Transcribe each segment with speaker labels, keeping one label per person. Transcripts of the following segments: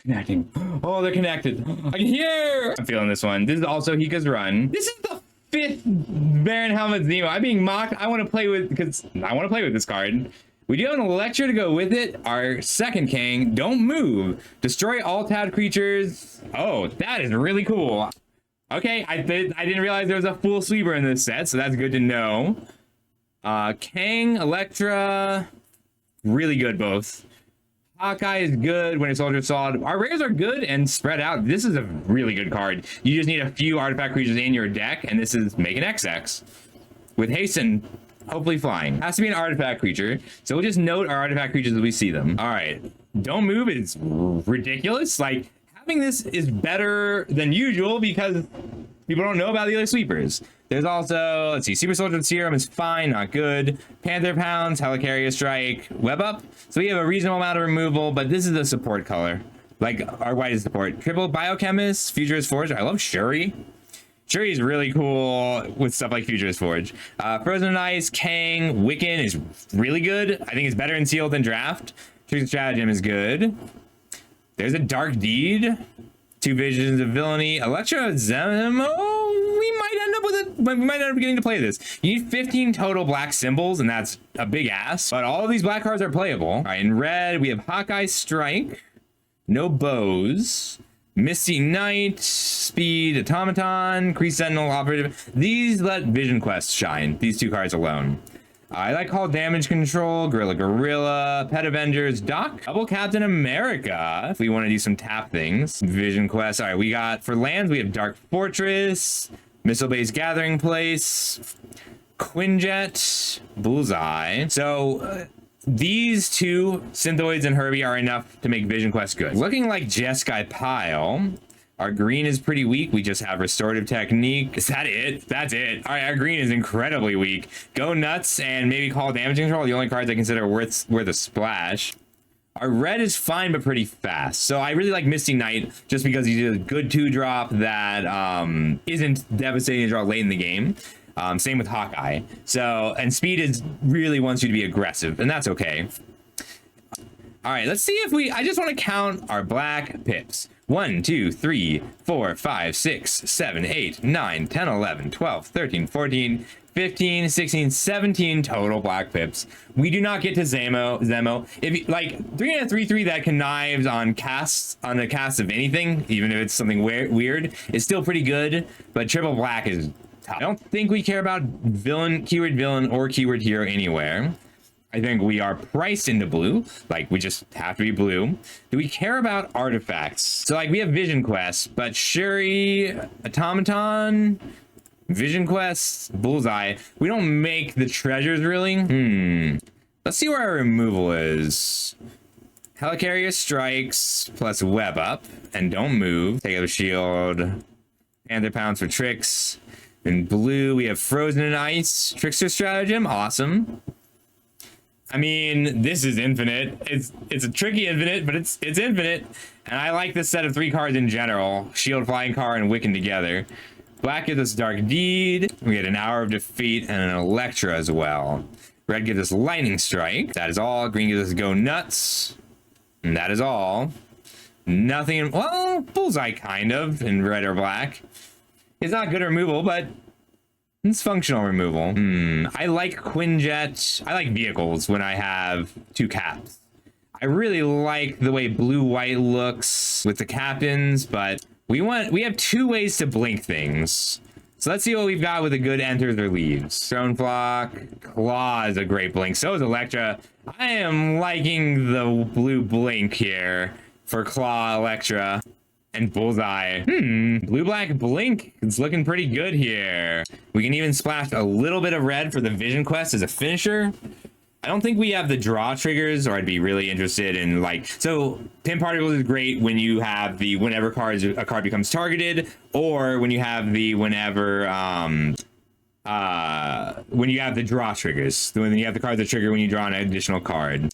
Speaker 1: connecting. Oh, they're connected. I can hear. I'm feeling this one. This is also Hika's run. This is the 5th Baron Helmet Zemo. I'm being mocked. I want to play with this card. We do have an Electra to go with it. Our second king. Don't move. Destroy all tapped creatures. Oh, that is really cool. Okay, I didn't realize there was a full sweeper in this set, so that's good to know. Kang, Electra, really good both. Hawkeye is good when it's Ultra Solid. Our rares are good and spread out. This is a really good card. You just need a few artifact creatures in your deck, and this is make an XX. With Hasten, hopefully flying. Has to be an artifact creature, so we'll just note our artifact creatures as we see them. All right, don't move. It's ridiculous. Like, having this is better than usual because people don't know about the other sweepers. There's also, let's see, Super Soldier Serum is fine, not good. Panther Pounds, Helicarrier Strike, Web Up. So we have a reasonable amount of removal, but this is a support color. Like, our white is support. Triple Biochemist, Futurist Forge. I love Shuri. Shuri is really cool with stuff like Futurist Forge. Frozen Ice, Kang, Wiccan is really good. I think it's better in Sealed than Draft. Trickster Stratagem is good. There's a Dark Deed. 2 Visions of Villainy. Electro Zemo. We might end up getting to play this. You need 15 total black symbols, and that's a big ass. But all of these black cards are playable. All right, in red, we have Hawkeye Strike. No bows. Misty Knight. Speed. Automaton. Kree Sentinel. Operative. These let Vision Quest shine. These 2 cards alone. I like Call Damage Control, Gorilla, Pet Avengers, Doc, Double Captain America, if we want to do some tap things. Vision Quest. All right, we got, for lands, we have Dark Fortress, Missile-Based Gathering Place, Quinjet, Bullseye. So, these 2, Synthoids and Herbie, are enough to make Vision Quest good. Looking like Jeskai Pile. Our green is pretty weak. We just have Restorative Technique. Is that it? That's it. All right, our green is incredibly weak. Go Nuts and maybe Call Damage Control, the only cards I consider worth a splash. Our red is fine, but pretty fast. So I really like Misty Knight just because he's a good 2-drop that isn't devastating to draw late in the game. Same with Hawkeye. So, and speed is really wants you to be aggressive, and that's okay. All right, let's see if I just want to count our black pips. 1, 2, 3, 4, 5, 6, 7, 8, 9, 10, 11, 12, 13, 14, 15, 16, 17 total black pips. We do not get to Zemo. If you, like 3 and a 3/3 that connives on a cast of anything, even if it's something weird, is still pretty good. But triple black is tough. I don't think we care about keyword villain, or keyword hero anywhere. I think we are priced into blue. Like, we just have to be blue. Do we care about artifacts? So, like, we have Vision Quest, but Shuri, Automaton, Vision Quest, Bullseye. We don't make the treasures, really. Let's see where our removal is. Helicarrier Strikes plus Web Up, and don't move. Take out a shield. Panther Pounds for tricks. In blue, we have Frozen in Ice. Trickster Stratagem, awesome. I mean, this is infinite. It's a tricky infinite, but it's infinite. And I like this set of 3 cards in general. Shield, Flying Car, and Wiccan together. Black gives us Dark Deed. We get an Hour of Defeat and an Electra as well. Red gives us Lightning Strike. That is all. Green gives us Go Nuts. And that is all. Nothing, well, Bullseye kind of in red or black. It's not good removal, but it's functional removal. I like Quinjet. I like vehicles when I have 2 caps. I really like the way blue-white looks with the captains, but we have 2 ways to blink things. So let's see what we've got with a good enters or leaves. Stone Flock, Claw is a great blink. So is Electra. I am liking the blue blink here for Claw, Electra, and Bullseye. Blue-black blink. It's looking pretty good here. We can even splash a little bit of red for the Vision Quest as a finisher. I don't think we have the draw triggers, or I'd be really interested in, like, so Pin Particles is great when you have the whenever a card becomes targeted, or when you have the when you have the draw triggers, when you have the cards that trigger when you draw an additional card.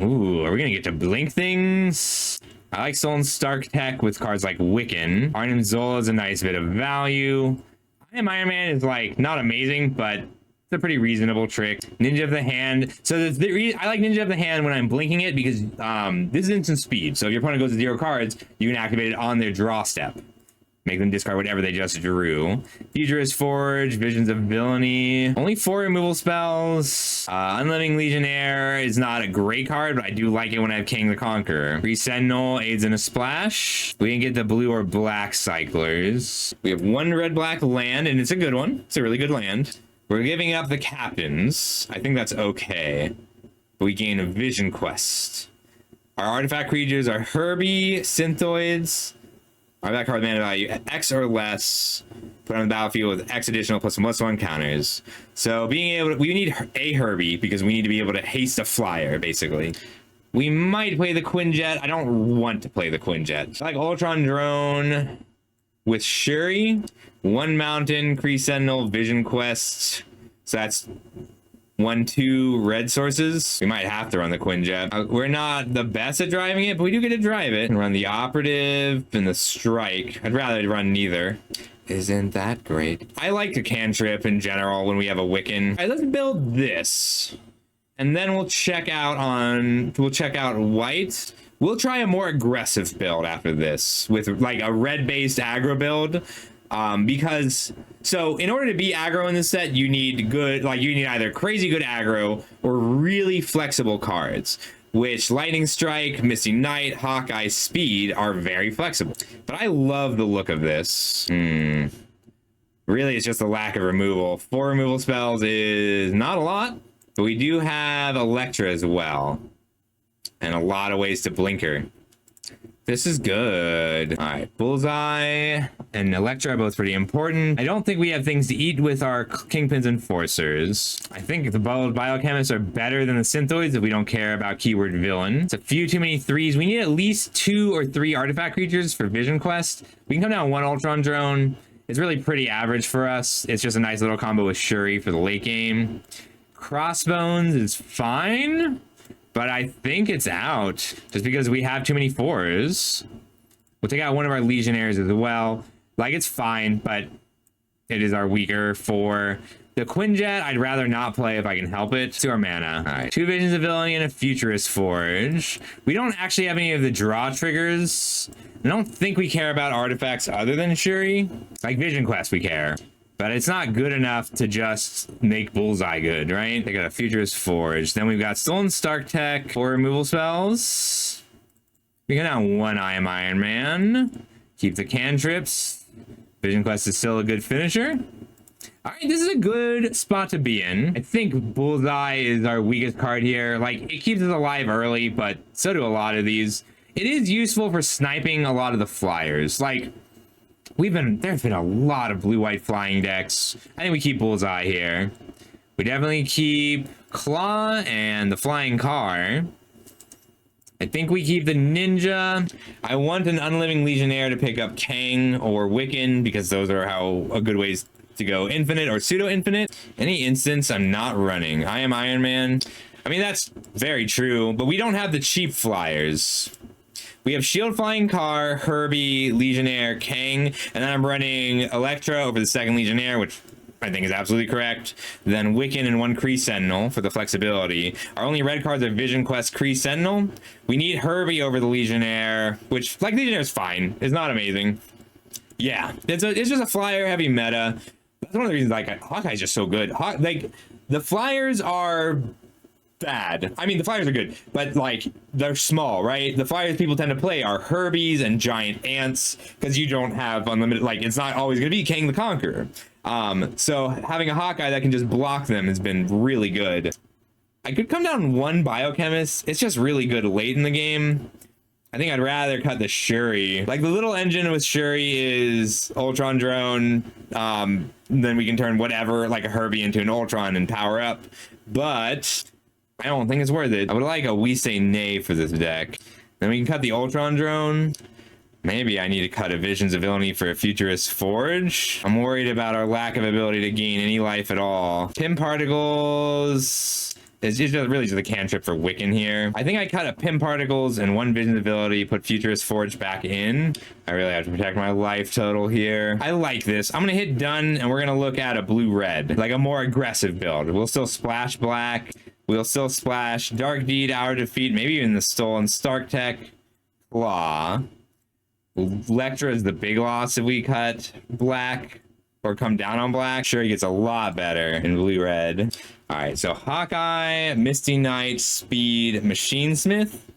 Speaker 1: Ooh, are we gonna get to blink things? I like Soul and Stark Tech with cards like Wiccan. Arnim Zola is a nice bit of value. I am Iron Man is, like, not amazing, but It's a pretty reasonable trick. Ninja of the Hand. So I like Ninja of the Hand when I'm blinking it because this is instant speed. So if your opponent goes to 0 cards, you can activate it on their draw step. Make them discard whatever they just drew. Futurist Forge, Visions of Villainy. Only 4 removal spells. Unliving Legionnaire is not a great card, but I do like it when I have King the Conqueror. Free Sentinel aids in a splash. We can get the blue or black cyclers. We have 1 red-black land, and it's a good one. It's a really good land. We're giving up the captains. I think that's okay. But we gain a Vision Quest. Our artifact creatures are Herbie, Synthoids. That card mana value X or less, put on the battlefield with X additional +1/+1 counters. So being able to, we need a Herbie because we need to be able to haste a flyer, basically. We might play the Quinjet. I don't want to play the Quinjet. I like Ultron Drone with Shuri, 1 mountain, Kree Sentinel, Vision Quest. So that's 1-2 red sources. We might have to run the Quinjet. We're not the best at driving it, but we do get to drive it. And run the Operative and the Strike. I'd rather run neither. Isn't that great? I like the cantrip in general when we have a Wiccan. All right, let's build this. And then we'll check out white. We'll try a more aggressive build after this with like a red-based aggro build. Because so in order to be aggro in this set, you need either crazy good aggro or really flexible cards, which Lightning Strike, Misty Knight, Hawkeye, Speed are very flexible. But I love the look of this. Really, it's just a lack of removal. 4 removal spells is not a lot, but we do have Electra as well. And a lot of ways to blink her. This is good. All right, Bullseye and Electra are both pretty important. I don't think we have things to eat with our Kingpins Enforcers. I think the Biochemists are better than the Synthoids if we don't care about keyword villain. It's a few too many 3s. We need at least 2 or 3 artifact creatures for Vision Quest. We can come down 1 Ultron Drone. It's really pretty average for us. It's just a nice little combo with Shuri for the late game. Crossbones is fine. But I think it's out just because we have too many 4s. We'll take out 1 of our Legionnaires as well. Like, it's fine, but it is our weaker 4. The Quinjet, I'd rather not play if I can help it. To our mana. All right, 2 Visions of Villainy and a Futurist Forge. We don't actually have any of the draw triggers. I don't think we care about artifacts other than Shuri. Like Vision Quest, we care. But it's not good enough to just make Bullseye good, right? They got a Futurist Forge. Then we've got Stolen Stark Tech for removal spells. We go down 1 I Am Iron Man. Keep the cantrips. Vision Quest is still a good finisher. All right, this is a good spot to be in. I think Bullseye is our weakest card here. Like, it keeps us alive early, but so do a lot of these. It is useful for sniping a lot of the flyers. Like, there's been a lot of blue-white flying decks. I think we keep Bullseye here. We definitely keep Claw and the Flying Car. I think we keep the Ninja. I want an Unliving Legionnaire to pick up Kang or Wiccan because those are a good ways to go infinite or pseudo-infinite. Any instance I'm not running. I Am Iron Man. I mean, that's very true, but we don't have the cheap flyers. We have Shield Flying Car, Herbie, Legionnaire, Kang, and then I'm running Electra over the 2nd Legionnaire, which I think is absolutely correct. Then Wiccan and 1 Kree Sentinel for the flexibility. Our only red cards are Vision Quest, Kree Sentinel. We need Herbie over the Legionnaire, which, like, Legionnaire is fine. It's not amazing. Yeah, it's just a flyer-heavy meta. That's one of the reasons, like, Hawkeye's just so good. The flyers are bad. I mean, the flyers are good, but like they're small, right? The flyers people tend to play are Herbies and giant ants because you don't have unlimited, like, it's not always going to be Kang the Conqueror. So having a Hawkeye that can just block them has been really good. I could come down 1 Biochemist. It's just really good late in the game. I think I'd rather cut the Shuri. Like, the little engine with Shuri is Ultron Drone. Then we can turn whatever, like a Herbie into an Ultron and power up. But I don't think it's worth it. I would like a We Say Nay for this deck. Then we can cut the Ultron Drone. Maybe I need to cut a Visions of Villainy for a Futurist Forge. I'm worried about our lack of ability to gain any life at all. Pim Particles It's just really just a cantrip for Wiccan here. I think I cut a Pim Particles and 1 Vision ability, put Futurist Forge back in. I really have to protect my life total here. I like this. I'm gonna hit done, and we're gonna look at a blue-red, like a more aggressive build. We'll still splash black. We'll still splash Dark Deed, Hour Defeat, maybe even the Stolen Stark Tech. Claw. Electra is the big loss if we cut black or come down on black. Sure, he gets a lot better in blue-red. All right, so Hawkeye, Misty Knight, Speed, Machine Smith.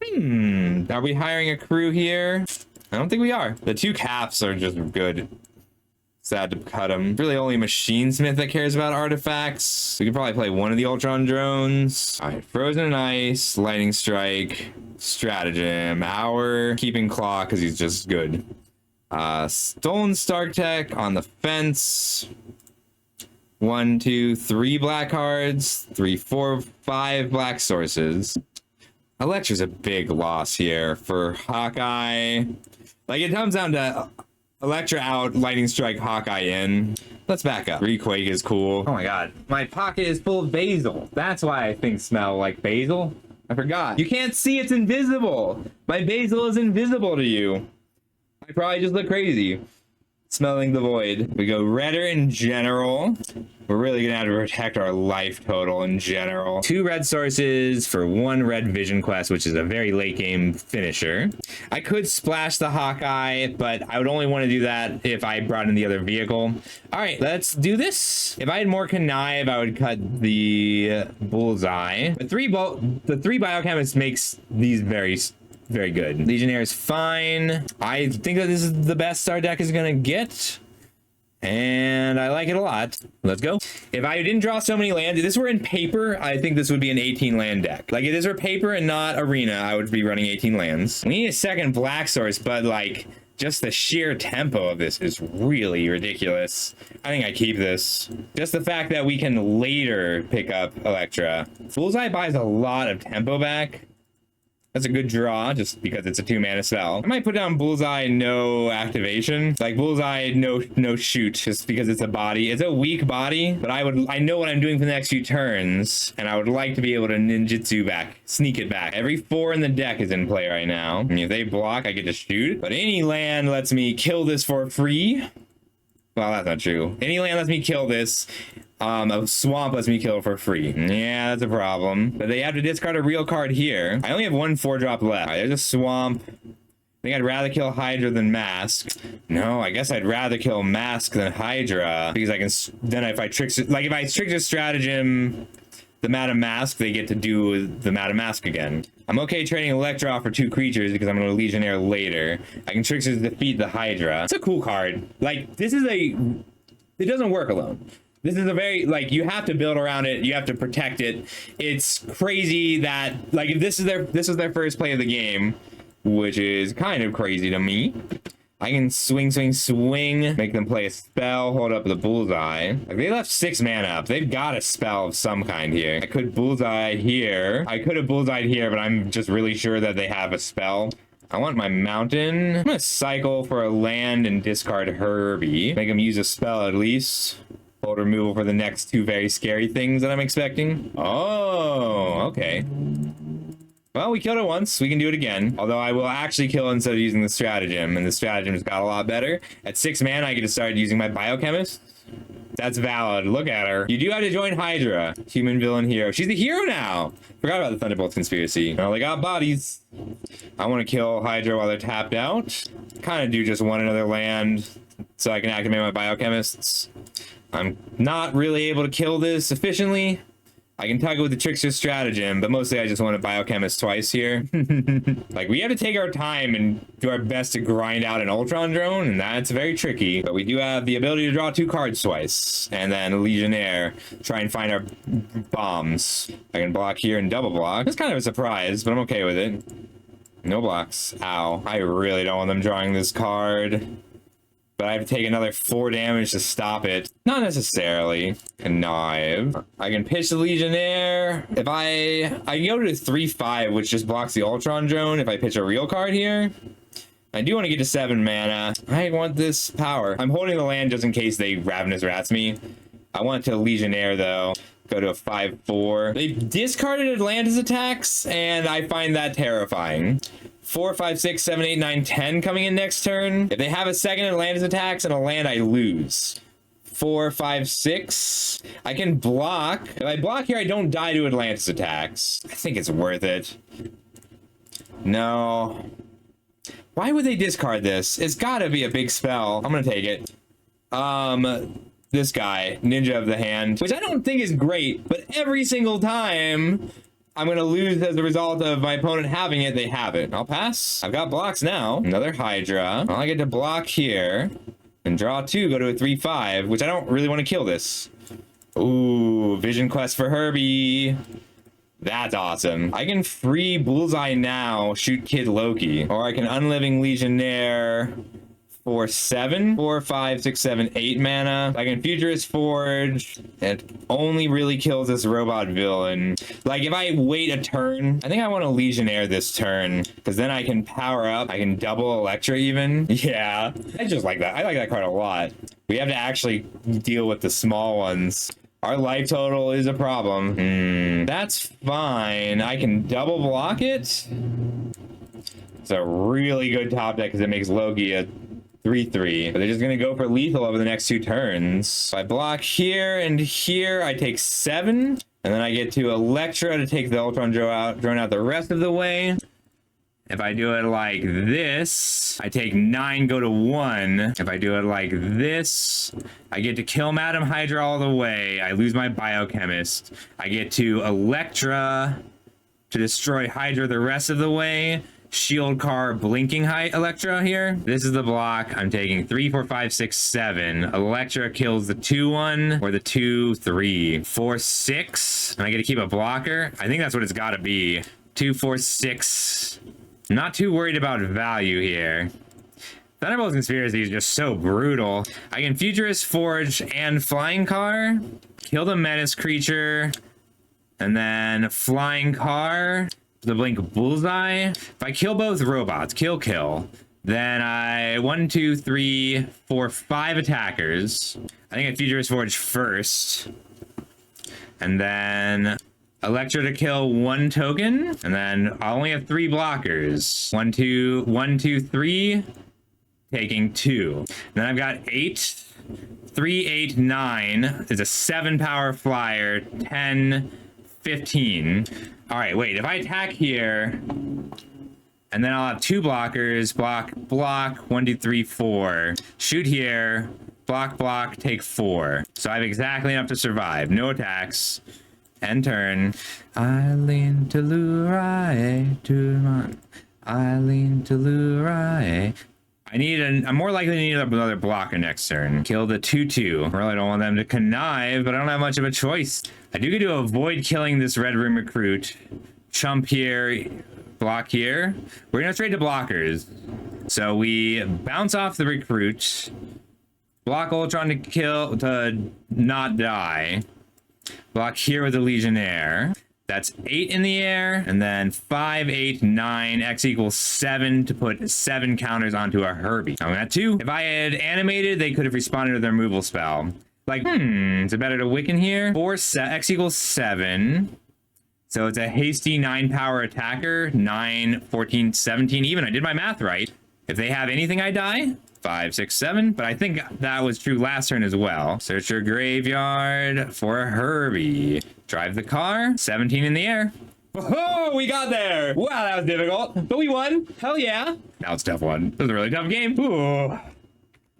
Speaker 1: Are we hiring a crew here? I don't think we are. The 2 caps are just good. Sad to cut them. Really only Machine Smith that cares about artifacts. We could probably play one of the Ultron drones. All right, Frozen and Ice, Lightning Strike, Stratagem, Hour, keeping Claw because he's just good. Stolen Stark Tech on the fence. 1, 2, 3 black cards. 3, 4, 5 black sources. Electra's a big loss here for Hawkeye. Like, it comes down to Electra out, Lightning Strike, Hawkeye in. Let's back up. Requake is cool. Oh my god. My pocket is full of basil. That's why I think smell like basil. I forgot. You can't see, it's invisible. My basil is invisible to you. I probably just look crazy. Smelling the void. We go redder in general. We're really gonna have to protect our life total in general. 2 red sources for 1 red vision quest, which is a very late game finisher. I could splash the Hawkeye, but I would only want to do that if I brought in the other vehicle. All right, let's do this. If I had more connive, I would cut the bullseye. The 3 biochemists makes these very good. Legionnaire is fine. I think that this is the best our deck is gonna get, and I like it a lot. Let's go. If I didn't draw so many lands, if this were in paper, I think this would be an 18 land deck. Like, if this were paper and not arena, I would be running 18 lands. We need a second black source, but like, just the sheer tempo of this is really ridiculous. I think I keep this. Just the fact that we can later pick up Electra. Bullseye buys a lot of tempo back. That's a good draw, just because it's a 2-mana spell. I might put down Bullseye, no activation. Like, Bullseye, no shoot, just because it's a body. It's a weak body, but I know what I'm doing for the next few turns, and I would like to be able to ninjutsu back, sneak it back. Every 4 in the deck is in play right now. I mean, if they block, I get to shoot. But any land lets me kill this for free. Well, that's not true. Any land lets me kill this. A swamp lets me kill for free. Yeah, that's a problem. But they have to discard a real card here. I only have 1 4-drop left. There's a swamp. I think I'd rather kill Hydra than Mask. No, I guess I'd rather kill Mask than Hydra, because I can then if I trick Stratagem, the Madam Mask, they get to do the Madam Mask again. I'm okay trading Electra off for 2 creatures because I'm going to Legionnaire later. I can Trickster defeat the Hydra. It's a cool card. Like, this is it doesn't work alone. This is a very, like, you have to build around it. You have to protect it. It's crazy that, like, if this is their first play of the game, which is kind of crazy to me. I can swing, make them play a spell, hold up the bullseye. Like, they left 6 mana up. They've got a spell of some kind here. I could bullseye here. I could have bullseyed here, but I'm just really sure that they have a spell. I want my mountain. I'm gonna cycle for a land and discard Herbie. Make them use a spell at least. Hold removal for the next 2 very scary things that I'm expecting. Oh, okay. Well, we killed it once. We can do it again. Although I will actually kill instead of using the Stratagem, and the Stratagem's got a lot better. At 6 mana, I get to start using my Biochemist. That's valid. Look at her. You do have to join Hydra. Human villain hero. She's the hero now. Forgot about the Thunderbolts conspiracy. Well, they got bodies. I want to kill Hydra while they're tapped out. Kind of do just one another land so I can activate my Biochemists. I'm not really able to kill this efficiently. I can tug it with the Trickster Stratagem, but mostly I just want to Biochemist twice here. Like, we have to take our time and do our best to grind out an Ultron drone, and that's very tricky. But we do have the ability to draw 2 cards twice, and then Legionnaire, try and find our bombs. I can block here and double block. It's kind of a surprise, but I'm okay with it. No blocks. Ow. I really don't want them drawing this card. But I have to take another 4 damage to stop it. Not necessarily. Connive. I can pitch the Legionnaire. If I can go to 3/5, which just blocks the Ultron drone if I pitch a real card here. I do want to get to 7 mana. I want this power. I'm holding the land just in case they Ravenous Rats me. I want to Legionnaire, though. go to a 5/4. They discarded Atlantis attacks, and I find that terrifying. 4, 5, 6, 7, 8, 9, 10 coming in next turn. If they have a second Atlantis attacks and a land, I lose. 4, 5, 6. I can block. If I block here, I don't die to Atlantis attacks. I think it's worth it. No. Why would they discard this? It's gotta be a big spell. I'm gonna take it. This guy, Ninja of the Hand, which I don't think is great, but every single time I'm gonna lose as a result of my opponent having it, they have it. I'll pass. I've got blocks now. Another Hydra. Well, I get to block here and draw 2, go to a 3/5, which I don't really want to kill this. Ooh, Vision Quest for Herbie. That's awesome. I can free Bullseye now, shoot Kid Loki, or I can Unliving Legionnaire for 7, 4, 5, 6, 7, 8 mana. I can Futurist Forge. It only really kills this robot villain. Like, if I wait a turn, I think I want to Legionnaire this turn, because then I can power up. I can double Electra even. Yeah, I just like that. I like that card a lot. We have to actually deal with the small ones. Our life total is a problem. That's fine. I can double block it. It's a really good top deck because it makes Loki a 3/3, but they're just gonna go for lethal over the next 2 turns. So I block here and here, I take 7, and then I get to Electra to take the Ultron drone out the rest of the way. If I do it like this, I take 9, go to 1. If I do it like this, I get to kill Madam Hydra all the way. I lose my Biochemist. I get to Electra to destroy Hydra the rest of the way. Shield car blinking Electra here. This is the block. I'm taking 3, 4, 5, 6, 7. Electra kills the 2/1 or the 2/3. 4, 6. And I get to keep a blocker. I think that's what it's got to be. 2, 4, 6. Not too worried about value here. Thunderbolt's Conspiracy is just so brutal. I can Futurist Forge and Flying Car. Kill the Menace creature. And then Flying Car. The blink Bullseye. If I kill both robots, kill, then I 1, 2, 3, 4, 5 attackers. I think I Futurist Forge first, and then Electra to kill 1 token, and then I only have 3 blockers. 1, 2, 3, taking 2. Then I've got 8, 3, 8, 9. It's a 7 power flyer. 10, 15. All right, wait, if I attack here, and then I'll have 2 blockers, block, 1, 2, 3, 4. Shoot here, block, take 4. So I have exactly enough to survive. No attacks. End turn. I lean to Lurai, I lean to Lurai. I'm more likely to need another blocker next turn. Kill the 2/2. Really don't want them to connive, but I don't have much of a choice. I do get to avoid killing this Red Room Recruit. Chump here, block here. We're gonna trade to blockers. So we bounce off the Recruit, block Ultron to not die. Block here with the Legionnaire. That's 8 in the air, and then 5, 8, 9, X equals 7 to put 7 counters onto a Herbie. I'm at 2. If I had animated, they could have responded to their removal spell. Like, is it better to Wiccan here? 4, X equals 7. So it's a hasty 9 power attacker. 9, 14, 17 even. I did my math right. If they have anything, I die. 5, 6, 7. But I think that was true last turn as well. Search your graveyard for a Herbie. Drive the car. 17 in the air. Oh, we got there. Wow, that was difficult. But we won. Hell yeah. Now it's tough one. This was a really tough game. Ooh.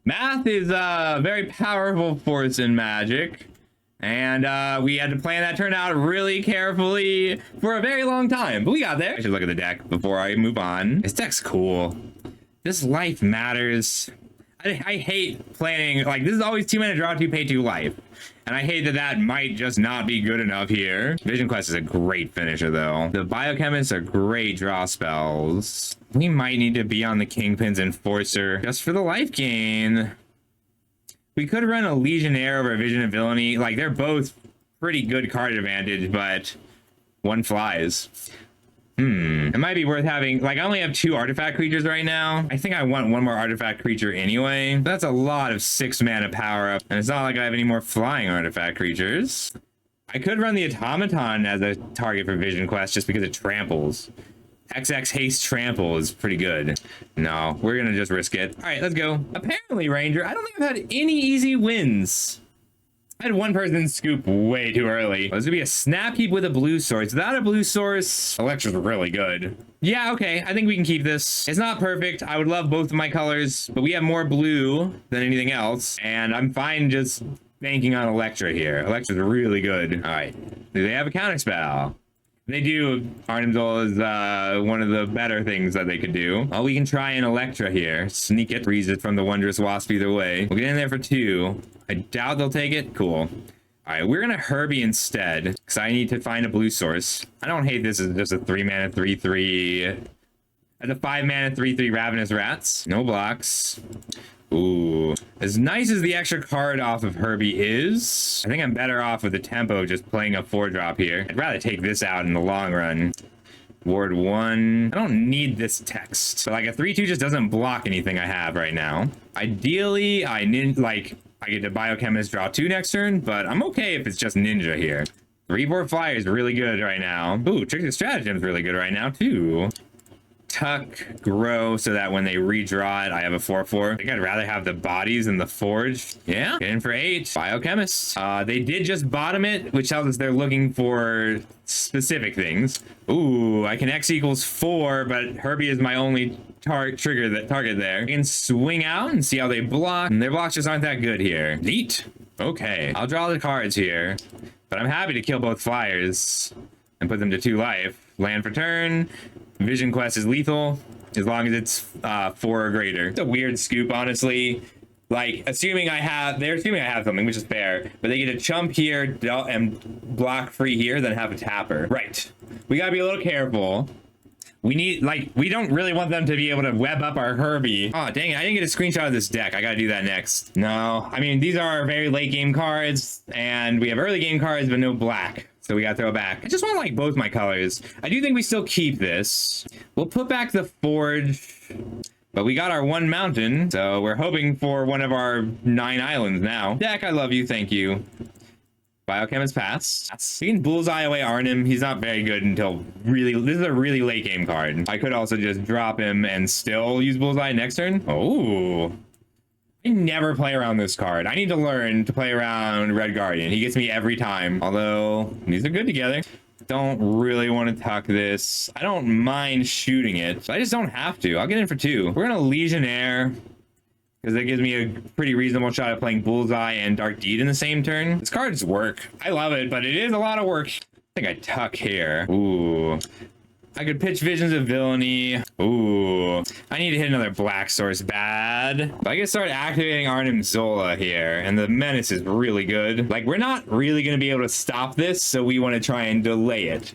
Speaker 1: Math is a very powerful force in Magic. And we had to plan that turn out really carefully for a very long time. But we got there. I should look at the deck before I move on. This deck's cool. This life matters. I hate planning. Like, this is always 2 mana draw 2, pay 2 life. And I hate that that might just not be good enough here. Vision Quest is a great finisher, though. The Biochemists are great draw spells. We might need to be on the Kingpin's Enforcer just for the life gain. We could run a Legionnaire over a Vision of Villainy. Like, they're both pretty good card advantage, but one flies. It might be worth having, like, I only have 2 artifact creatures right now. I think I want 1 more artifact creature anyway. That's a lot of 6 mana power up, and it's not like I have any more flying artifact creatures. I could run the automaton as a target for vision quest just because it tramples. XX haste trample is pretty good. No, we're gonna just risk it. All right, let's go. Apparently, Ranger, I don't think I've had any easy wins. I had one person scoop way too early. This would be a snap heap with a blue source. Without a blue source, Electra's really good. Yeah, okay, I think we can keep this. It's not perfect. I would love both of my colors, but we have more blue than anything else, and I'm fine just banking on Electra here. Electra's really good. All right, do they have a counter spell? They do. Arnim Zola is one of the better things that they could do. Oh, we can try an Electra here. Sneak it, freeze it from the Wondrous Wasp either way. We'll get in there for 2. I doubt they'll take it. Cool. All right, we're gonna Herbie instead, because I need to find a blue source. I don't hate this as just a 3-mana 3/3. As a 5-mana 3/3 Ravenous Rats. No blocks. Ooh, as nice as the extra card off of Herbie is, I think I'm better off with the tempo just playing a 4-drop here. I'd rather take this out in the long run. Ward 1. I don't need this text. So like a 3/2 just doesn't block anything I have right now. Ideally, I get to Biochemist draw 2 next turn, but I'm okay if it's just Ninja here. 3/4 Flyer is really good right now. Ooh, Trick the Stratagem is really good right now too. Tuck, grow, so that when they redraw it, I have a 4/4. I think I'd rather have the bodies than the forge. Yeah, get in for 8. Biochemist. They did just bottom it, which tells us they're looking for specific things. Ooh, I can X equals 4, but Herbie is my only target there. I can swing out and see how they block, and their blocks just aren't that good here. Neat. Okay, I'll draw the cards here, but I'm happy to kill both flyers and put them to 2 life. Land for turn. Vision quest is lethal as long as it's 4 or greater. It's a weird scoop, honestly. Like, they're assuming I have something, which is fair, but they get to chump here and block free here, then have a tapper. Right. We gotta be a little careful. We don't really want them to be able to web up our Herbie. Oh, dang it. I didn't get a screenshot of this deck. I gotta do that next. No, I mean, these are very late game cards, and we have early game cards, but no black. So we gotta throw it back. I just want like both my colors. I do think we still keep this. We'll put back the forge, but we got our 1 mountain. So we're hoping for one of our 9 islands now. Deck, I love you. Thank you. Biochemist pass. We can bullseye away Arnim. He's not very good until this is a really late game card. I could also just drop him and still use bullseye next turn. Oh. I never play around this card. I need to learn to play around Red Guardian. He gets me every time. Although, these are good together. Don't really want to tuck this. I don't mind shooting it, so I just don't have to. I'll get in for 2. We're gonna Legionnaire, because that gives me a pretty reasonable shot at playing Bullseye and Dark Deed in the same turn. This card's work. I love it, but it is a lot of work. I think I tuck here. Ooh. I could pitch Visions of Villainy. Ooh. I need to hit another black source bad. But I can start activating Arnim Zola here, and the Menace is really good. Like, we're not really going to be able to stop this, so we want to try and delay it.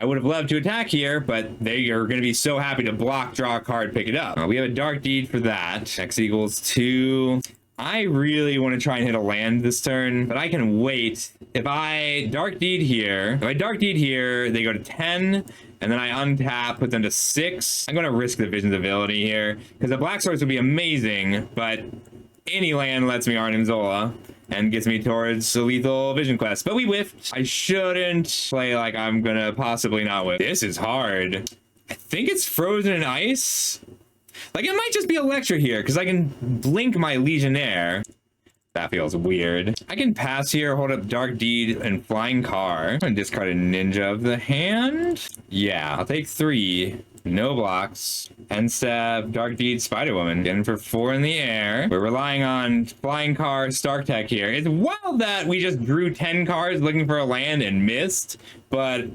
Speaker 1: I would have loved to attack here, but they are going to be so happy to block, draw a card, pick it up. We have a Dark Deed for that. X equals 2. I really want to try and hit a land this turn, but I can wait. If I Dark Deed here, they go to 10, and then I untap, put them to 6. I'm going to risk the Vision's ability here, because the black source would be amazing, but any land lets me Arnim Zola and gets me towards a lethal Vision Quest. But we whiffed. I shouldn't play like I'm going to possibly not whiff. This is hard. I think it's Frozen in Ice. Like, it might just be Electra here, because I can blink my Legionnaire. That feels weird. I can pass here, hold up Dark Deed and Flying Car. I'm gonna discard a Ninja of the hand. Yeah, I'll take 3. No blocks. End step, Dark Deed, Spider Woman. Getting for 4 in the air. We're relying on Flying Car, Stark Tech here. It's wild that we just drew 10 cards looking for a land and missed, but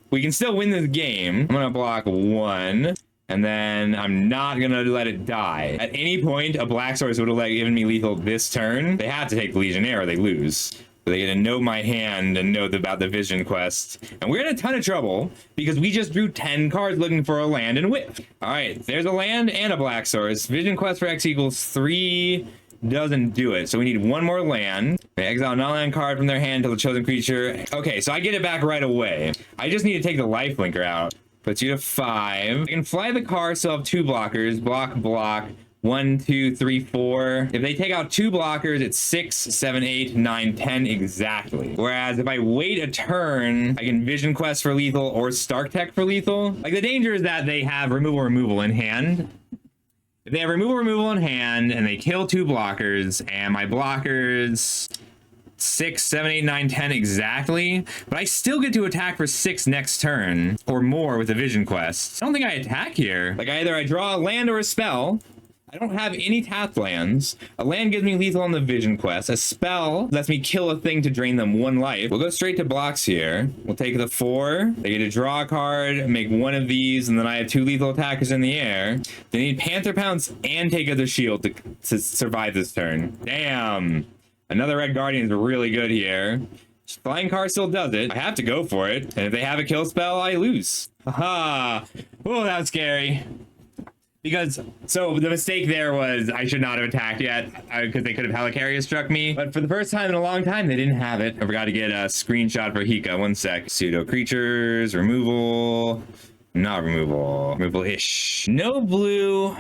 Speaker 1: we can still win this game. I'm gonna block 1. And then I'm not going to let it die. At any point, a black source would have given me lethal this turn. They have to take the Legionnaire or they lose. But they get to know my hand and know about the Vision Quest. And we're in a ton of trouble because we just drew 10 cards looking for a land and whiffed. All right, there's a land and a black source. Vision Quest for X equals 3 doesn't do it. So we need 1 more land. They exile a non-land card from their hand to the chosen creature. Okay, so I get it back right away. I just need to take the lifelinker out. Puts you to 5. I can fly the car, still have 2 blockers. Block, block, 1, 2, 3, 4. If they take out 2 blockers, it's 6, 7, 8, 9, 10 exactly. Whereas if I wait a turn, I can Vision Quest for lethal or Stark Tech for lethal. Like, the danger is that they have removal in hand. If they have removal in hand and they kill 2 blockers and my blockers 6, 7, 8, 9, 10 exactly, but I still get to attack for 6 next turn or more with a Vision Quest. I don't think I attack here. Like, either I draw a land or a spell. I don't have any tapped lands. A land gives me lethal on the Vision Quest. A spell lets me kill a thing to drain them 1 life. We'll go straight to blocks here. We'll take the 4. They get to draw a card, make 1 of these, and then I have 2 lethal attackers in the air. They need Panther Pounce and take out the shield to survive this turn. Damn. Another Red Guardian is really good here. Flying car still does it. I have to go for it. And if they have a kill spell, I lose. Haha. Oh, that was scary. Because, so the mistake there was I should not have attacked yet because they could have Helicarrier struck me. But for the first time in a long time, they didn't have it. I forgot to get a screenshot for Hika. 1 sec. Pseudo creatures, removal, not removal, removal-ish. No blue,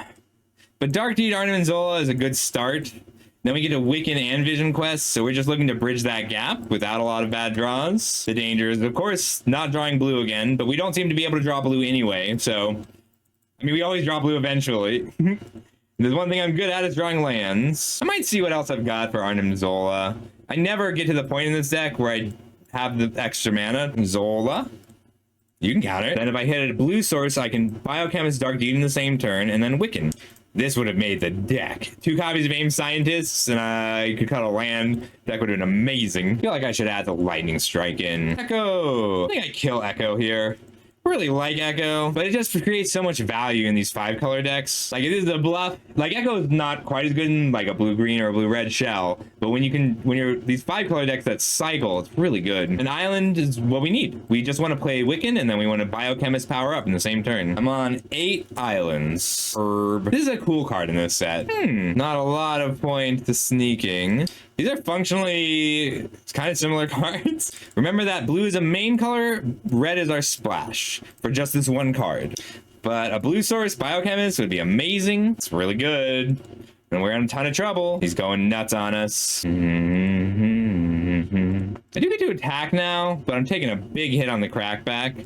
Speaker 1: but Dark Deed Arnim Zola is a good start. Then we get a Wiccan and Vision Quest, so we're just looking to bridge that gap without a lot of bad draws. The danger is, of course, not drawing blue again, but we don't seem to be able to draw blue anyway, so... I mean, we always draw blue eventually. There's one thing I'm good at is drawing lands. I might see what else I've got for Arnim Zola. I never get to the point in this deck where I have the extra mana. Zola. You can counter it. Then if I hit a blue source, I can Biochemist Dark Deed in the same turn, and then Wiccan. This would have made the deck. 2 copies of Aim Scientists, and I could cut a land. Deck would have been amazing. I feel like I should add the Lightning Strike in. Echo. I think I kill Echo here. I really like Echo, but it just creates so much value in these 5-color decks. Like, it is a bluff. Like, Echo is not quite as good in like a blue-green or a blue-red shell, but when you're these 5-color decks that cycle, it's really good. An island is what we need. We just want to play Wiccan, and then we want to Biochemist power up in the same turn. I'm on 8 islands. Herb. This is a cool card in this set. Not a lot of point to sneaking. These are functionally kind of similar cards. Remember that blue is a main color, red is our splash for just this 1 card. But a blue source Biochemist would be amazing. It's really good. And we're in a ton of trouble. He's going nuts on us. I do get to attack now, but I'm taking a big hit on the crackback.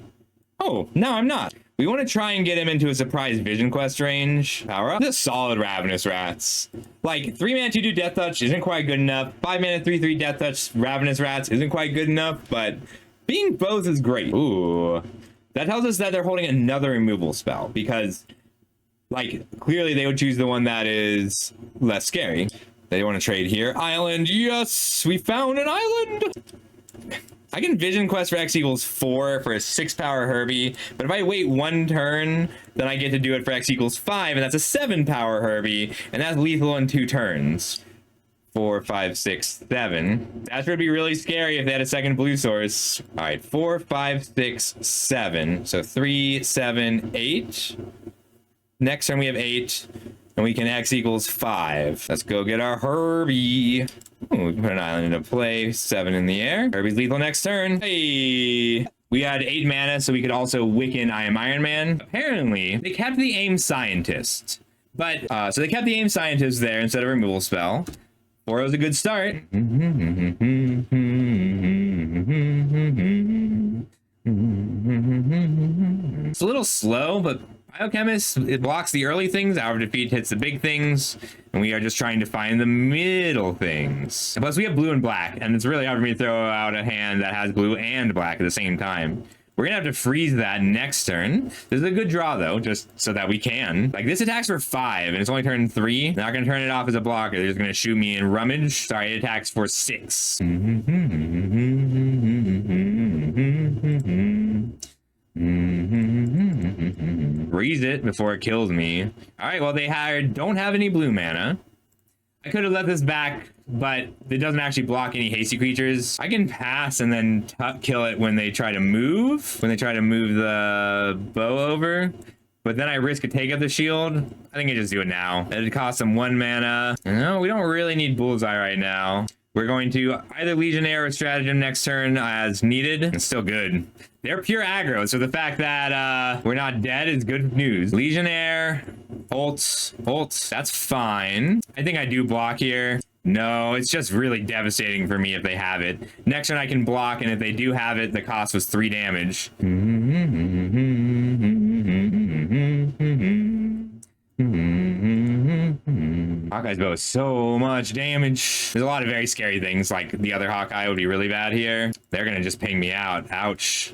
Speaker 1: Oh, no, I'm not. We want to try and get him into a surprise Vision Quest range. Power up. This is solid Ravenous Rats. Like, 3-mana 2/2 Death Touch isn't quite good enough. 5-mana 3/3 Death Touch Ravenous Rats isn't quite good enough, but being both is great. Ooh. That tells us that they're holding another removal spell, because, like, clearly they would choose the one that is less scary. They want to trade here. Island, yes! We found an island! I can Vision Quest for X equals 4 for a 6-power Herbie, but if I wait 1 turn, then I get to do it for X equals 5, and that's a 7-power Herbie, and that's lethal in 2 turns. 4, 5, 6, 7. That would be really scary if they had a second blue source. All right, 4, 5, 6, 7. So 3, 7, 8. Next turn we have 8, and we can X equals 5. Let's go get our Herbie. Ooh, we can put an island into play. 7 in the air. Herbie's lethal next turn. Hey! We had 8 mana, so we could also Wiccan I Am Iron Man. Apparently, they kept the Aim Scientist. But, so they kept the Aim Scientist there instead of removal spell. 4 was a good start. It's a little slow, but Biochemist, it blocks the early things, Hour of Defeat hits the big things, and we are just trying to find the middle things. Plus, we have blue and black, and it's really hard for me to throw out a hand that has blue and black at the same time. We're gonna have to freeze that next turn. This is a good draw, though, just so that we can. Like, this attacks for 5, and it's only turn 3. They're not gonna turn it off as a blocker. They're just gonna shoot me in Rummage. Sorry, it attacks for 6. Freeze it before it kills me. All right, well, they don't have any blue mana. I could have let this back, but it doesn't actually block any hasty creatures. I can pass and then kill it when they try to move. When they try to move the bow over. But then I risk a take up the shield. I think I just do it now. It costs them 1 mana. No, we don't really need Bullseye right now. We're going to either Legionnaire or Stratagem next turn as needed. It's still good. They're pure aggro, so the fact that we're not dead is good news. Legionnaire, Holtz, that's fine. I think I do block here. No, it's just really devastating for me if they have it. Next turn I can block, and if they do have it, the cost was 3 damage. Hawkeye's bow is so much damage. There's a lot of very scary things, like the other Hawkeye would be really bad here. They're gonna just ping me out. Ouch.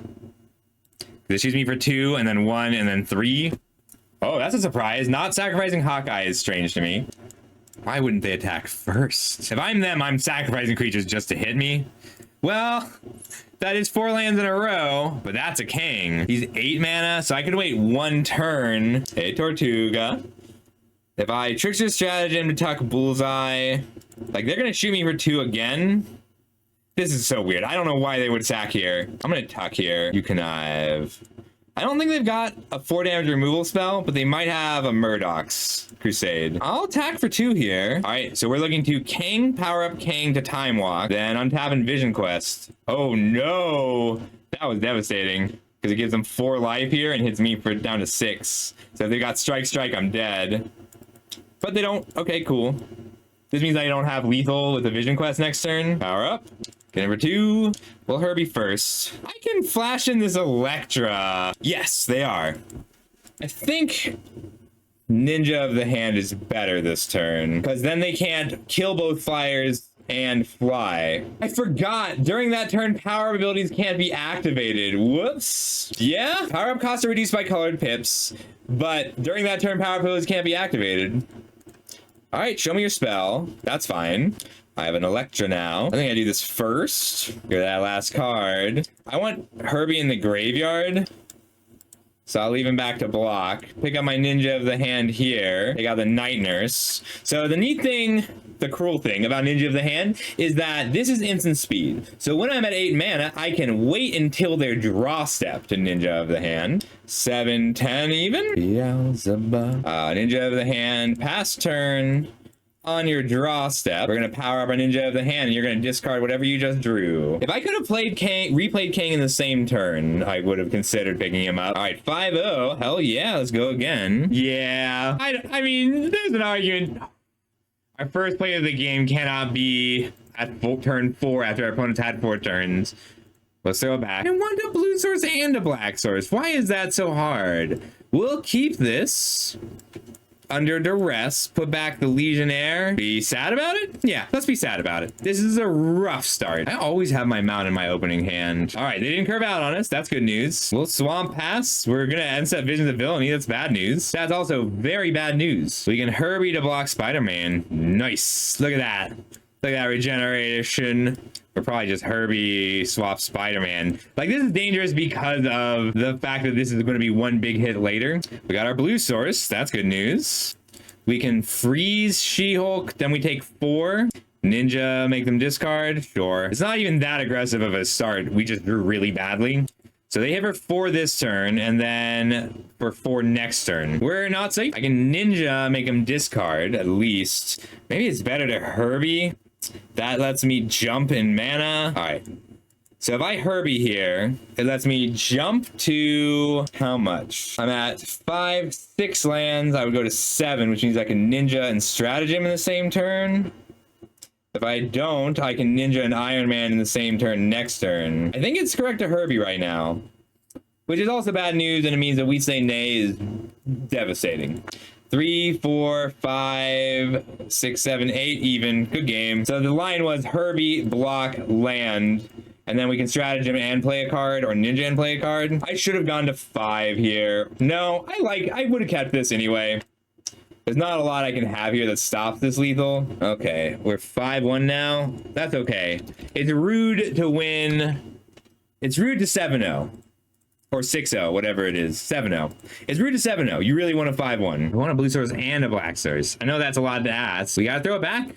Speaker 1: This shoots me for 2, and then 1, and then 3. Oh, that's a surprise. Not sacrificing Hawkeye is strange to me. Why wouldn't they attack first? If I'm them, I'm sacrificing creatures just to hit me. Well, that is 4 lands in a row, but that's a king. He's 8 mana, so I could wait 1 turn. Hey, Tortuga. If I Trickster Stratagem to tuck Bullseye, like, they're gonna shoot me for 2 again. This is so weird. I don't know why they would sack here. I'm gonna tuck here. You connive. I don't think they've got a 4 damage removal spell, but they might have a Murdoch's Crusade. I'll attack for 2 here. All right, so we're looking to King, power up King to Time Walk, then untap Vision Quest. Oh no, that was devastating because it gives them 4 life here and hits me for down to 6. So if they got Strike, I'm dead. But they don't. Okay, cool. This means I don't have lethal with the Vision Quest next turn. Power up. Okay, number 2. Well, Herbie first. I can flash in this Electra. Yes, they are. I think Ninja of the Hand is better this turn, because then they can't kill both flyers and fly. I forgot. During that turn, power-up abilities can't be activated. Whoops. Yeah, power-up costs are reduced by colored pips, but during that turn, power-up abilities can't be activated. All right, show me your spell. That's fine. I have an Electra now. I think I do this first. Get that last card. I want Herbie in the graveyard, so I'll leave him back to block. Pick up my Ninja of the Hand here. Take out the Night Nurse. So the neat thing, the cruel thing about Ninja of the Hand is that this is instant speed. So when I'm at 8 mana, I can wait until their draw step to Ninja of the Hand. 7, 10 even. Beelzebub. Ninja of the Hand, pass turn. On your draw step, we're gonna power up our Ninja of the Hand, and you're gonna discard whatever you just drew. If I could have played King, replayed King in the same turn, I would have considered picking him up. All right, 5-0. Hell yeah, let's go again. Yeah, I mean, there's an argument. Our first play of the game cannot be at turn 4 after our opponent's had 4 turns. Let's throw it back. I want a blue source and a black source. Why is that so hard? We'll keep this. Under duress, put back the Legionnaire. Be sad about it? Yeah, let's be sad about it. This is a rough start. I always have my mount in my opening hand. All right, they didn't curve out on us. That's good news. We'll Swamp Pass. We're gonna end set Visions of Villainy. That's bad news. That's also very bad news. We can Herbie to block Spider-Man. Nice. Look at that. Look at that regeneration. Or probably just Herbie swap Spider-Man. Like, this is dangerous because of the fact that this is going to be 1 big hit later. We got our blue source. That's good news. We can freeze She-Hulk. Then we take 4. Ninja, make them discard. Sure. It's not even that aggressive of a start. We just drew really badly. So they hit for 4 this turn, and then for 4 next turn. We're not safe. I can Ninja, make them discard, at least. Maybe it's better to Herbie. That lets me jump in mana. All right. So if I Herbie here, it lets me jump to how much? I'm at 5, 6 lands. I would go to 7, which means I can Ninja and Stratagem in the same turn. If I don't, I can Ninja and Iron Man in the same turn next turn. I think it's correct to Herbie right now, which is also bad news, and it means that we say nay is devastating. 3, 4, 5, 6, 7, 8 even. Good game. So the line was Herbie, block, land, and then we can Stratagem and play a card, or Ninja and play a card. I should have gone to 5 here. No, I would have kept this anyway. There's not a lot I can have here that stops this lethal. Okay, we're 5-1 now. That's okay. It's rude to win. It's rude to 7-0. Or 6-0, whatever it is. 7-0. It's rude to 7-0. You really want a 5-1. I want a blue source and a black source. I know that's a lot to ask. We gotta throw it back.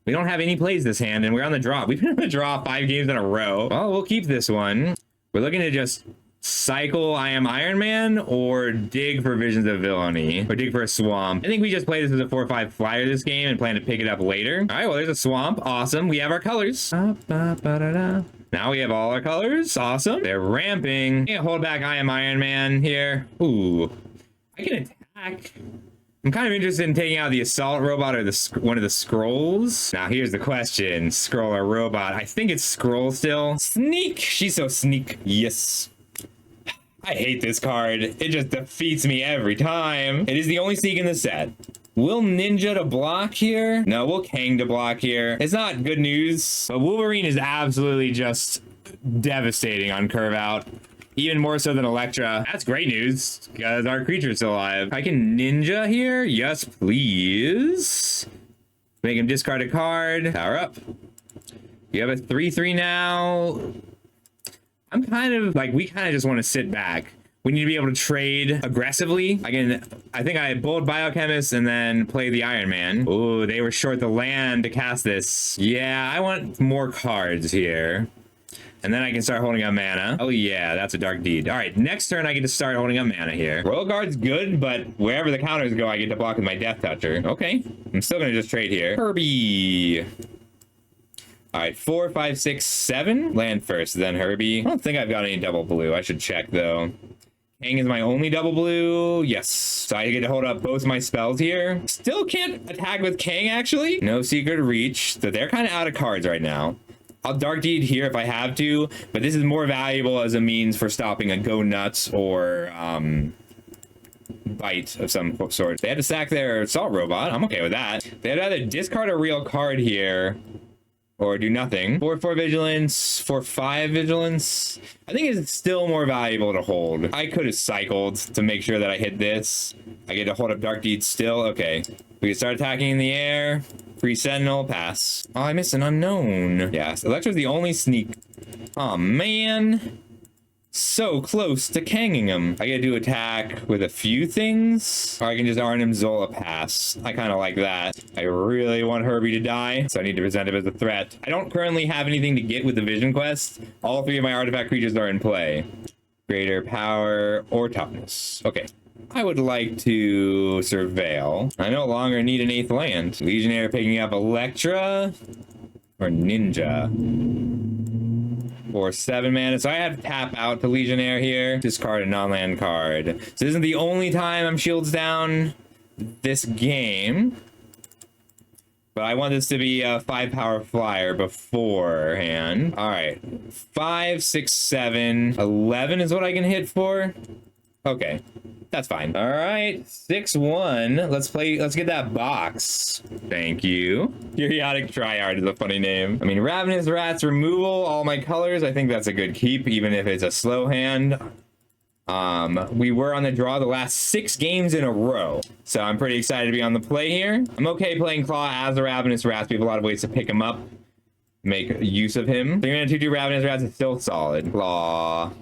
Speaker 1: We don't have any plays this hand, and we're on the draw. We've been on the draw 5 games in a row. Well, we'll keep this one. We're looking to just Cycle I Am Iron Man or dig for Visions of Villainy or dig for a swamp. I think we just play this as a 4/5 flyer this game and plan to pick it up later. All right, well, there's a swamp. Awesome. We have our colors. Now we have all our colors. Awesome. They're ramping. Can't hold back I Am Iron Man here. Ooh, I can attack. I'm kind of interested in taking out the assault robot or one of the scrolls. Now here's the question: scroll or robot? I think it's scroll still. Sneak. She's so sneak. Yes. I hate this card. It just defeats me every time. It is the only sneak in the set. Will Ninja to block here? No, will Kang to block here. It's not good news, but Wolverine is absolutely just devastating on curve out. Even more so than Elektra. That's great news, because our creature's still alive. I can Ninja here? Yes, please. Make him discard a card. Power up. You have a 3/3 now. I'm kind of like, we kind of just want to sit back. We need to be able to trade aggressively. I think I bold Biochemist and then play the Iron Man. Oh, they were short the land to cast this. Yeah, I want more cards here. And then I can start holding up mana. Oh yeah, that's a Dark Deed. All right, next turn I get to start holding up mana here. Royal Guard's good, but wherever the counters go, I get to block with my Death Toucher. Okay, I'm still gonna just trade here. Herbie. All right, 4, 5, 6, 7. Land first, then Herbie. I don't think I've got any double blue. I should check though. Kang is my only double blue. Yes. So I get to hold up both my spells here. Still can't attack with Kang, actually. No Secret Reach. So they're kind of out of cards right now. I'll Dark Deed here if I have to, but this is more valuable as a means for stopping a Go Nuts or Bite of some sort. They had to sack their Assault Robot. I'm okay with that. They'd either discard a real card here or do nothing. 4/4 Vigilance, 4/5 Vigilance. I think it's still more valuable to hold. I could have cycled to make sure that I hit this. I get to hold up Dark Deed still. Okay. We can start attacking in the air. Free Sentinel, pass. Oh, I missed an unknown. Yes, Electra's the only sneak. Oh, man. So close to Kanging him. I gotta do attack with a few things, or I can just Arnim Zola pass. I kind of like that. I really want Herbie to die, so I need to present him as a threat. I don't currently have anything to get with the Vision Quest. All 3 of my artifact creatures are in play. Greater power or toughness. Okay. I would like to surveil. I no longer need an 8th land. Legionnaire picking up Elektra or Ninja. For 7 mana. So I have to tap out to Legionnaire here. Discard a non-land card. So this isn't the only time I'm shields down this game. But I want this to be a 5-power flyer beforehand. All right. 5, 6, 7. 11 is what I can hit for. Okay. That's fine. All right, 6/1. Let's get that box. Thank you. Periodic Triad is a funny name. I mean, Ravenous Rats removal, all my colors. I think that's a good keep, even if it's a slow hand. We were on the draw the last 6 games in a row, so I'm pretty excited to be on the play here. I'm okay playing Claw as a Ravenous Rats. We have a lot of ways to pick him up, make use of him. 3 mana 2/2 Ravenous Rats is still solid. Claw.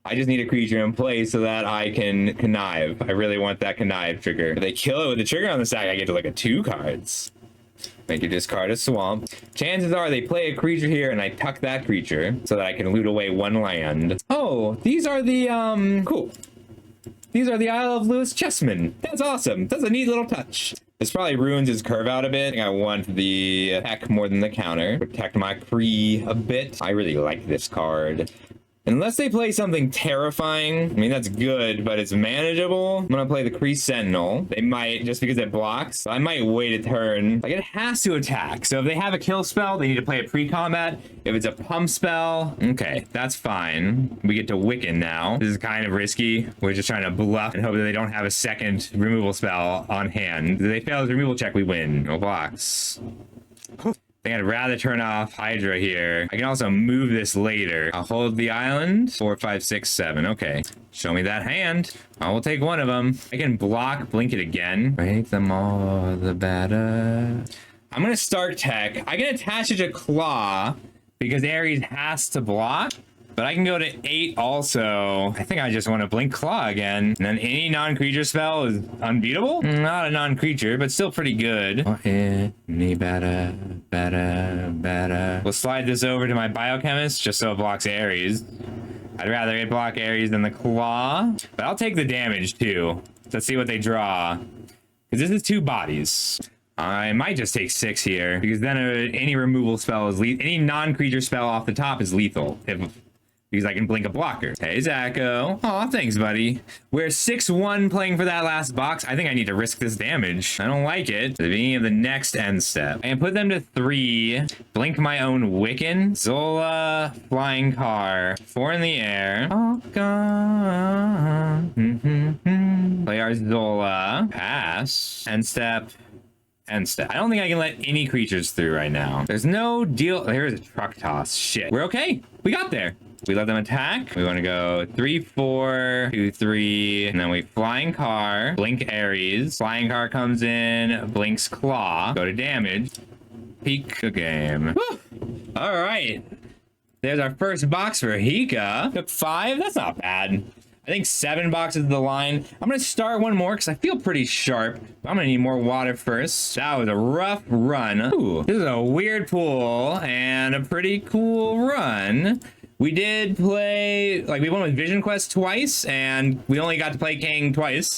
Speaker 1: I just need a creature in play so that I can connive. I really want that connive trigger. If they kill it with the trigger on the stack, I get to look at 2 cards. Make you discard a swamp. Chances are they play a creature here and I tuck that creature so that I can loot away 1 land. Oh, these are the, cool. These are the Isle of Lewis chessmen. That's awesome. That's a neat little touch. This probably ruins his curve out a bit. I think I want the attack more than the counter. Protect my Kree a bit. I really like this card. Unless they play something terrifying, I mean, that's good, but it's manageable. I'm gonna play the Kree Sentinel. They might, just because it blocks. I might wait a turn. Like, it has to attack. So if they have a kill spell, they need to play a pre-combat. If it's a pump spell, okay, that's fine. We get to Wiccan now. This is kind of risky. We're just trying to bluff and hope that they don't have a second removal spell on hand. If they fail the removal check, we win. No blocks. I think I'd rather turn off Hydra here. I can also move this later. I'll hold the island. 4, 5, 6, 7. Okay. Show me that hand. I will take one of them. I can block, blink it again. Break them all, the better. I'm going to start tech. I can attach it to Claw because Ares has to block. But I can go to 8 also. I think I just want to blink Claw again. And then any non-creature spell is unbeatable? Not a non-creature, but still pretty good. Any better. We'll slide this over to my Biochemist just so it blocks Ares. I'd rather it block Ares than the Claw, but I'll take the damage too. Let's see what they draw. Because this is 2 bodies. I might just take 6 here, because then any removal spell is lethal. Any non-creature spell off the top is lethal. Because I can blink a blocker. Hey, Zacho. Aw, thanks, buddy. We're 6-1 playing for that last box. I think I need to risk this damage. I don't like it. At the beginning of the next end step. And put them to 3. Blink my own Wiccan. Zola, Flying Car. 4 in the air. Oh, God. Play our Zola. Pass. End step. End step. I don't think I can let any creatures through right now. There's no deal. Here's a truck toss. Shit. We're okay. We got there. We let them attack. We want to go 3, 4, 2, 3, and then we Flying Car, blink Ares. Flying Car comes in, blinks Claw, go to damage. Peak the game. Whew. All right. There's our first box for Hika. Took 5. That's not bad. I think 7 boxes is the line. I'm going to start one more because I feel pretty sharp. I'm going to need more water first. That was a rough run. Ooh, this is a weird pool and a pretty cool run. We did play, like, we won with Vision Quest twice, and we only got to play King twice.